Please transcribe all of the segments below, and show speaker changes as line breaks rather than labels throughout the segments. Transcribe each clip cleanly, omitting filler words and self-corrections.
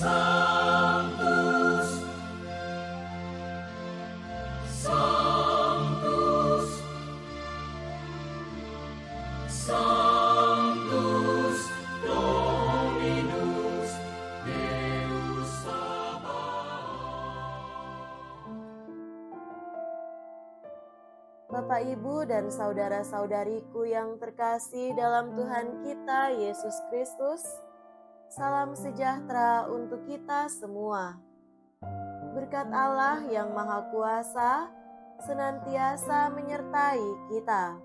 Sanctus, Sanctus, Sanctus Dominus Deus Sabaoth.
Bapak, Ibu, dan saudara-saudariku yang terkasih dalam Tuhan kita Yesus Kristus, salam sejahtera untuk kita semua. Berkat Allah yang Maha Kuasa senantiasa menyertai kita.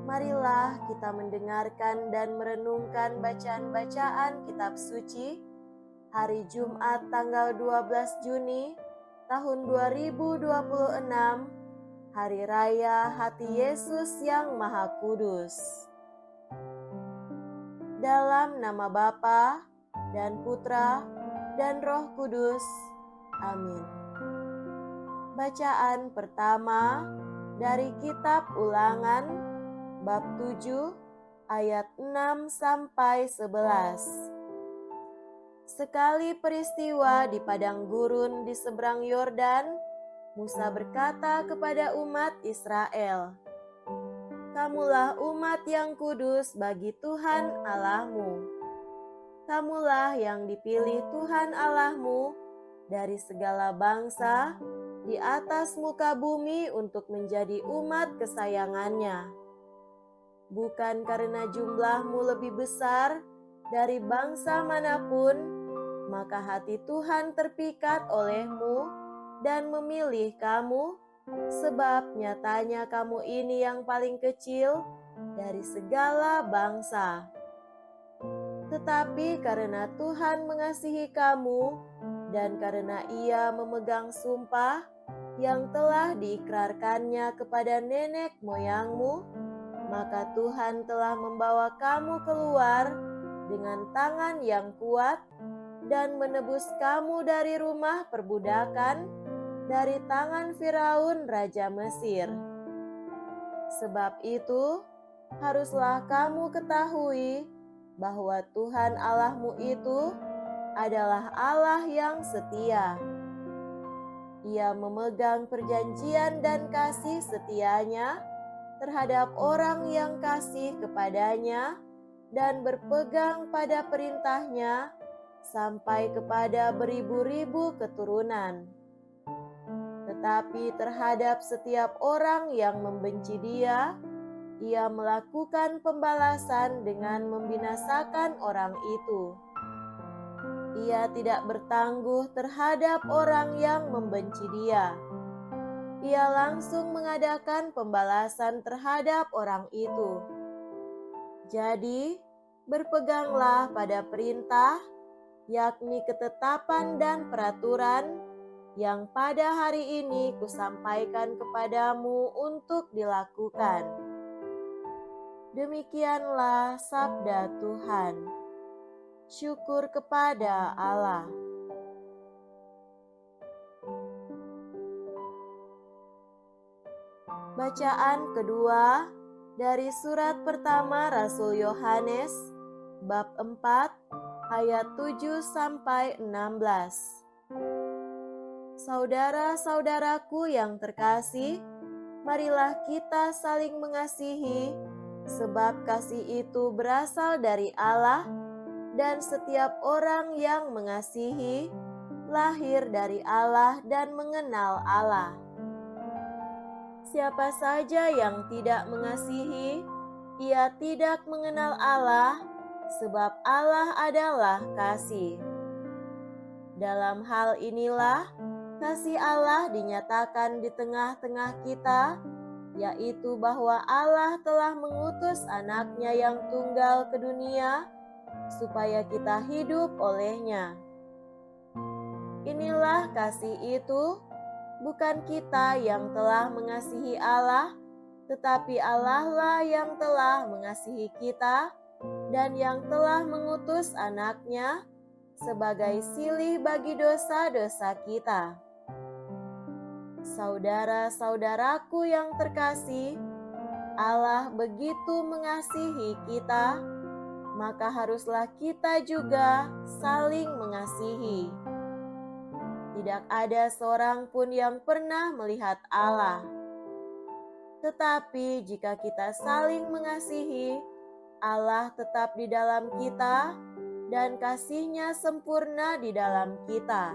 Marilah kita mendengarkan dan merenungkan bacaan-bacaan kitab suci hari Jumat tanggal 12 Juni tahun 2026, Hari Raya Hati Yesus yang Maha Kudus. Dalam nama Bapa dan Putra dan Roh Kudus. Amin. Bacaan pertama dari kitab Ulangan bab 7 ayat 6 sampai 11. Sekali peristiwa di padang gurun di seberang Yordan, Musa berkata kepada umat Israel, "Kamulah umat yang kudus bagi Tuhan Allahmu. Kamulah yang dipilih Tuhan Allahmu dari segala bangsa di atas muka bumi untuk menjadi umat kesayangannya. Bukan karena jumlahmu lebih besar dari bangsa manapun, maka hati Tuhan terpikat olehmu dan memilih kamu, sebab nyatanya kamu ini yang paling kecil dari segala bangsa. Tetapi karena Tuhan mengasihi kamu dan karena Ia memegang sumpah yang telah diikrarkannya kepada nenek moyangmu, maka Tuhan telah membawa kamu keluar dengan tangan yang kuat dan menebus kamu dari rumah perbudakan, dari tangan Firaun Raja Mesir. Sebab itu, haruslah kamu ketahui bahwa Tuhan Allahmu itu adalah Allah yang setia. Ia memegang perjanjian dan kasih setianya terhadap orang yang kasih kepadanya dan berpegang pada perintahnya sampai kepada beribu-ribu keturunan. Tetapi terhadap setiap orang yang membenci Dia, Ia melakukan pembalasan dengan membinasakan orang itu. Ia tidak bertangguh terhadap orang yang membenci Dia. Ia langsung mengadakan pembalasan terhadap orang itu. Jadi, berpeganglah pada perintah, yakni ketetapan dan peraturan yang pada hari ini kusampaikan kepadamu untuk dilakukan. Demikianlah sabda Tuhan. Syukur kepada Allah. Bacaan kedua dari surat pertama Rasul Yohanes bab 4 ayat 7 sampai 16. Saudara-saudaraku yang terkasih, marilah kita saling mengasihi, sebab kasih itu berasal dari Allah, dan setiap orang yang mengasihi lahir dari Allah dan mengenal Allah. Siapa saja yang tidak mengasihi, ia tidak mengenal Allah, sebab Allah adalah kasih. Dalam hal inilah kasih Allah dinyatakan di tengah-tengah kita, yaitu bahwa Allah telah mengutus anaknya yang tunggal ke dunia, supaya kita hidup olehnya. Inilah kasih itu, bukan kita yang telah mengasihi Allah, tetapi Allah lah yang telah mengasihi kita, dan yang telah mengutus anaknya sebagai silih bagi dosa-dosa kita. Saudara-saudaraku yang terkasih, Allah begitu mengasihi kita, maka haruslah kita juga saling mengasihi. Tidak ada seorang pun yang pernah melihat Allah. Tetapi jika kita saling mengasihi, Allah tetap di dalam kita dan kasih-Nya sempurna di dalam kita.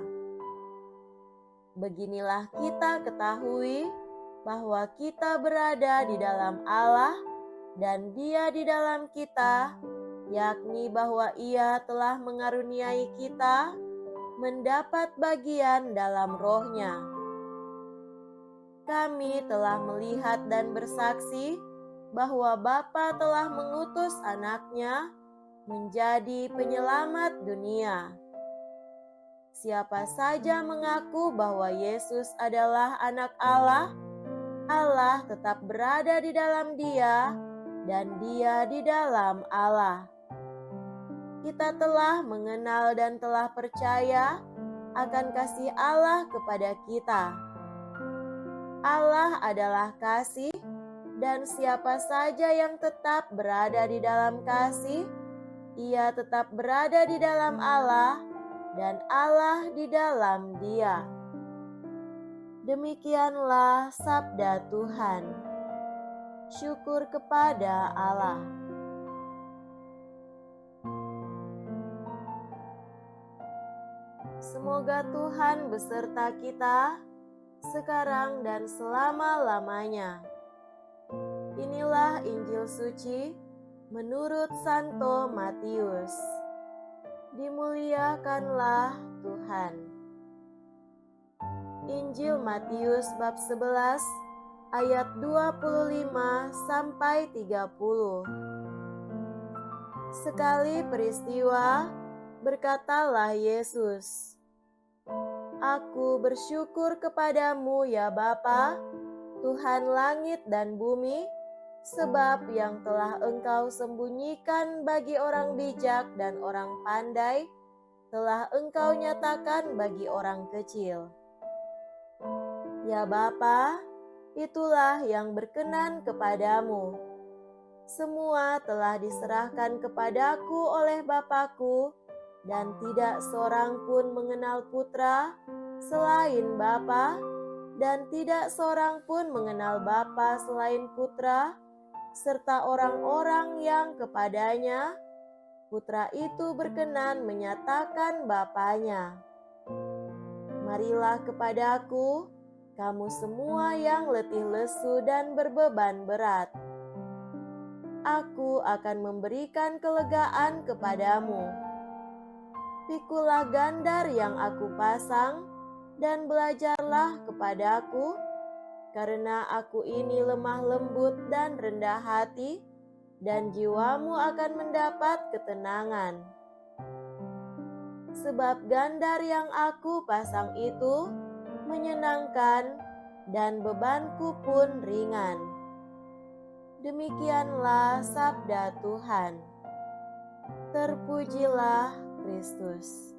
Beginilah kita ketahui bahwa kita berada di dalam Allah dan Dia di dalam kita, yakni bahwa Ia telah mengaruniai kita mendapat bagian dalam Roh-Nya. Kami telah melihat dan bersaksi bahwa Bapa telah mengutus Anak-Nya menjadi penyelamat dunia. Siapa saja mengaku bahwa Yesus adalah Anak Allah, Allah tetap berada di dalam Dia dan Dia di dalam Allah. Kita telah mengenal dan telah percaya akan kasih Allah kepada kita. Allah adalah kasih, dan siapa saja yang tetap berada di dalam kasih, ia tetap berada di dalam Allah, dan Allah di dalam Dia. Demikianlah sabda Tuhan. Syukur kepada Allah. Semoga Tuhan beserta kita sekarang dan selama-lamanya. Inilah Injil suci menurut Santo Matius. Dimuliakanlah Tuhan. Injil Matius bab 11 ayat 25 sampai 30. Sekali peristiwa, berkatalah Yesus, "Aku bersyukur kepadamu ya Bapa, Tuhan langit dan bumi, sebab yang telah Engkau sembunyikan bagi orang bijak dan orang pandai, telah Engkau nyatakan bagi orang kecil. Ya Bapa, itulah yang berkenan kepadamu. Semua telah diserahkan kepadaku oleh Bapa-Ku, dan tidak seorang pun mengenal Putra selain Bapa, dan tidak seorang pun mengenal Bapa selain Putra, serta orang-orang yang kepadanya Putra itu berkenan menyatakan Bapanya. Marilah kepadaku, kamu semua yang letih lesu dan berbeban berat. Aku akan memberikan kelegaan kepadamu. Pikulah gandar yang aku pasang, dan belajarlah kepadaku, karena aku ini lemah lembut dan rendah hati, dan jiwamu akan mendapat ketenangan. Sebab gandar yang aku pasang itu menyenangkan, dan bebanku pun ringan." Demikianlah sabda Tuhan. Terpujilah Kristus.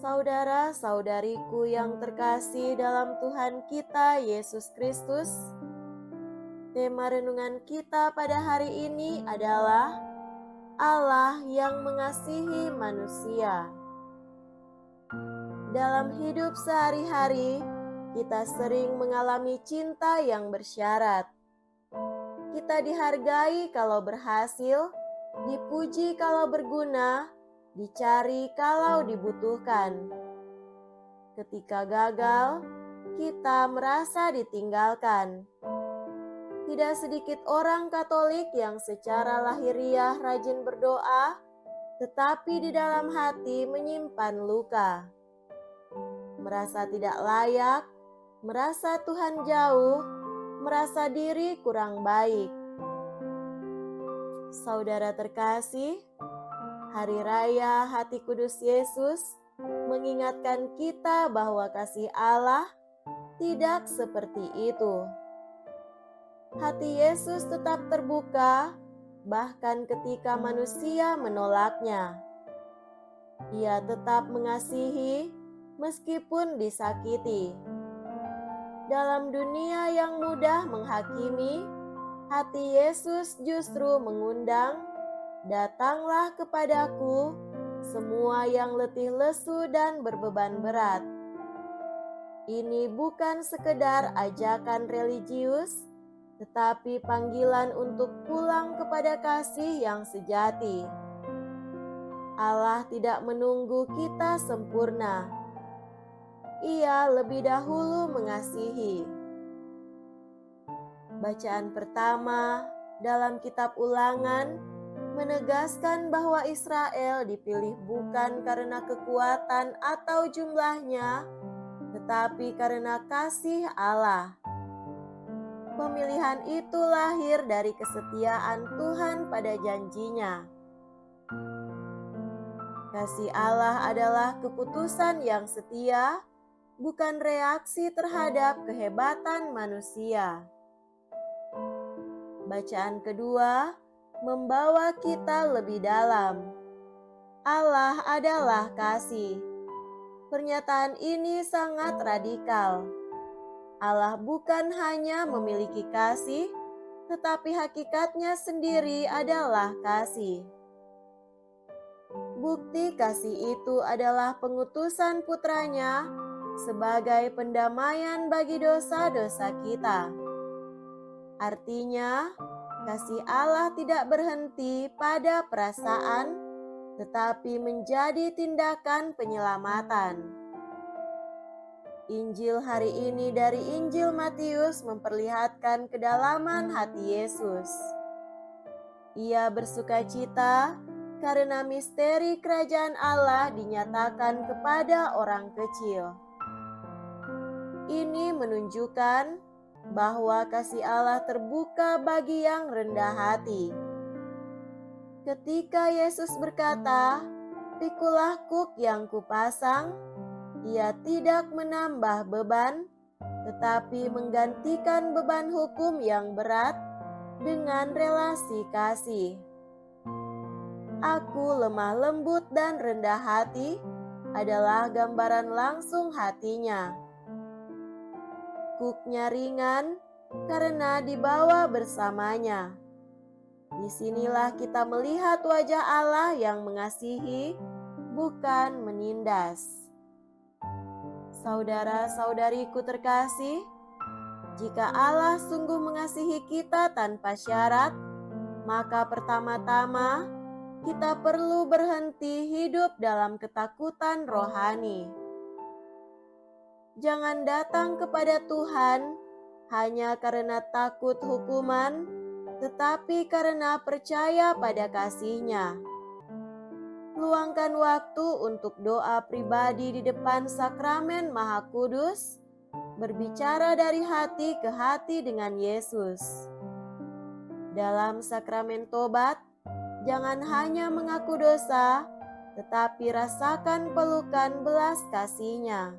Saudara-saudariku yang terkasih dalam Tuhan kita Yesus Kristus, tema renungan kita pada hari ini adalah Allah yang mengasihi manusia. Dalam hidup sehari-hari, kita sering mengalami cinta yang bersyarat. Kita dihargai kalau berhasil, dipuji kalau berguna, dicari kalau dibutuhkan. Ketika gagal, kita merasa ditinggalkan. Tidak sedikit orang Katolik yang secara lahiriah rajin berdoa, tetapi di dalam hati menyimpan luka. Merasa tidak layak, merasa Tuhan jauh, merasa diri kurang baik. Saudara terkasih, Hari Raya Hati Kudus Yesus mengingatkan kita bahwa kasih Allah tidak seperti itu. Hati Yesus tetap terbuka, bahkan ketika manusia menolaknya. Ia tetap mengasihi meskipun disakiti. Dalam dunia yang mudah menghakimi, hati Yesus justru mengundang, "Datanglah kepadaku, semua yang letih lesu dan berbeban berat." Ini bukan sekedar ajakan religius, tetapi panggilan untuk pulang kepada kasih yang sejati. Allah tidak menunggu kita sempurna. Ia lebih dahulu mengasihi. Bacaan pertama dalam kitab Ulangan menegaskan bahwa Israel dipilih bukan karena kekuatan atau jumlahnya, tetapi karena kasih Allah. Pemilihan itu lahir dari kesetiaan Tuhan pada janjinya. Kasih Allah adalah keputusan yang setia, bukan reaksi terhadap kehebatan manusia. Bacaan kedua membawa kita lebih dalam. Allah adalah kasih. Pernyataan ini sangat radikal. Allah bukan hanya memiliki kasih, tetapi hakikatnya sendiri adalah kasih. Bukti kasih itu adalah pengutusan putranya sebagai pendamaian bagi dosa-dosa kita. Artinya, kasih Allah tidak berhenti pada perasaan, tetapi menjadi tindakan penyelamatan. Injil hari ini dari Injil Matius memperlihatkan kedalaman hati Yesus. Ia bersukacita karena misteri kerajaan Allah dinyatakan kepada orang kecil. Ini menunjukkan bahwa kasih Allah terbuka bagi yang rendah hati. Ketika Yesus berkata, "Pikulah kuk yang kupasang," Ia tidak menambah beban, tetapi menggantikan beban hukum yang berat dengan relasi kasih. "Aku lemah lembut dan rendah hati" adalah gambaran langsung hatinya. Kuknya ringan karena dibawa bersamanya. Disinilah kita melihat wajah Allah yang mengasihi, bukan menindas. Saudara-saudariku terkasih, jika Allah sungguh mengasihi kita tanpa syarat, maka pertama-tama kita perlu berhenti hidup dalam ketakutan rohani. Jangan datang kepada Tuhan hanya karena takut hukuman, tetapi karena percaya pada kasih-Nya. Luangkan waktu untuk doa pribadi di depan sakramen Maha Kudus, berbicara dari hati ke hati dengan Yesus. Dalam sakramen tobat, jangan hanya mengaku dosa, tetapi rasakan pelukan belas kasih-Nya.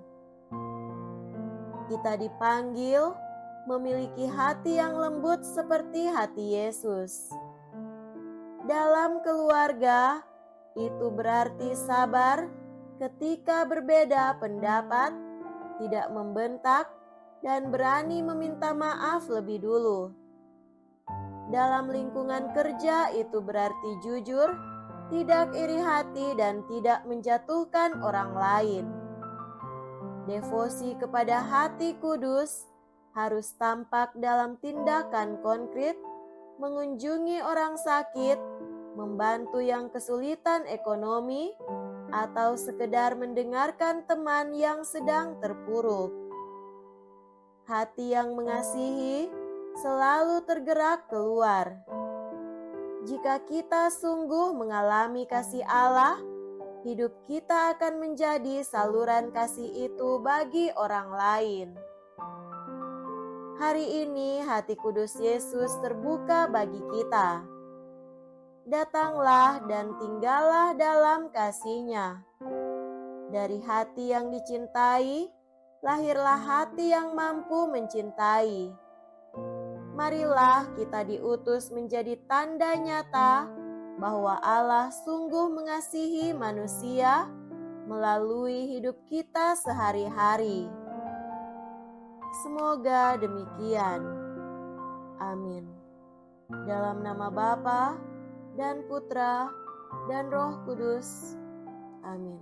Kita dipanggil memiliki hati yang lembut seperti hati Yesus. Dalam keluarga, itu berarti sabar ketika berbeda pendapat, tidak membentak, dan berani meminta maaf lebih dulu. Dalam lingkungan kerja, itu berarti jujur, tidak iri hati, dan tidak menjatuhkan orang lain. Devosi kepada hati kudus harus tampak dalam tindakan konkret, mengunjungi orang sakit, membantu yang kesulitan ekonomi, atau sekedar mendengarkan teman yang sedang terpuruk. Hati yang mengasihi selalu tergerak keluar. Jika kita sungguh mengalami kasih Allah, hidup kita akan menjadi saluran kasih itu bagi orang lain. Hari ini hati kudus Yesus terbuka bagi kita. Datanglah dan tinggallah dalam kasih-Nya. Dari hati yang dicintai, lahirlah hati yang mampu mencintai. Marilah kita diutus menjadi tanda nyata bahwa Allah sungguh mengasihi manusia melalui hidup kita sehari-hari. Semoga demikian. Amin. Dalam nama Bapa dan Putra dan Roh Kudus. Amin.